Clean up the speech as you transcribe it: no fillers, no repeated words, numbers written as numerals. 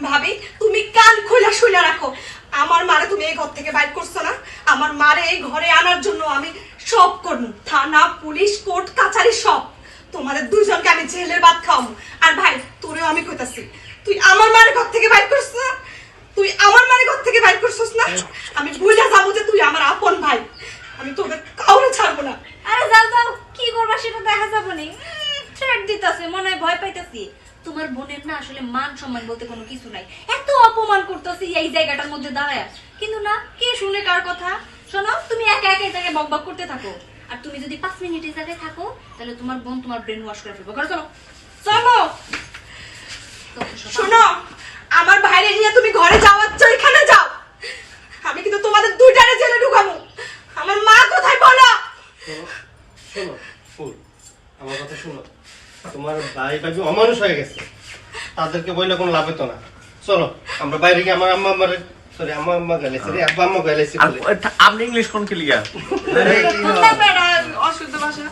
ভাবি তুমি কান খোলা শুনে রাখো, আমার মারে তুমি এই ঘর থেকে বাইর করছো না, আমার মারে এই ঘরে আনার জন্য আমি সব করব, থানা পুলিশ কোর্ট কাছারি সব, তোমাদের দুইজনকে আমি জেলের ভাত খাওয়াবো। আর ভাই তোরেও আমি কইতাছি, তুই আমার মারে ঘর থেকে বাইর করছিস না, তুই আমার মারে ঘর থেকে বাইর করছিস না, আমি বুঝা যাবো যে তুই আমার আপন ভাই, আমি তোদের কাউরে ছাড়বো না। আরে যাও যাও, কি করবা সেটা দেখা যাবে নি। থ্রেট দিতাছে, মনে হয় ভয় পাইতাছি। তোমার বোনের না আসলে মান সম্মান বলতে কোনো কিছু নাই, এত অপমান করতেছি এই জায়গাটার মধ্যে দাঁড়ায়, কিন্তু না কে শুনে কার কথা। শোনো, তুমি একা একা এই জায়গায় বকবক করতে থাকো, আর তুমি যদি 5 মিনিট এই জায়গায় থাকো তাহলে তোমার বোন তোমার ব্রেন ওয়াশ করে ফেলবো। চলো চলো। শোনো, আমার ভাইরে নিয়ে তুমি ঘরে যাওয়াচ্ছ, এখানে যাও, আমি কিন্তু তোমাদের দুইটারে জেলে ঢুকাবো। আমার মা কোথায় বলো? শোনো ফুল, আমার কথা শোনো, তোমার ভাই ভাবি অমানুষ হয়ে গেছে, তাদেরকে বললে কোনো লাভ হতো না। চলো আমরা বাইরে গিয়ে আমার আম্মা আমার সরি আমার আম্মা গেলেছে রে, আব্বা আম্মা গেলেছে। আপনি ইংলিশ কোন ক্লিয়ার অশুদ্ধ ভাষা।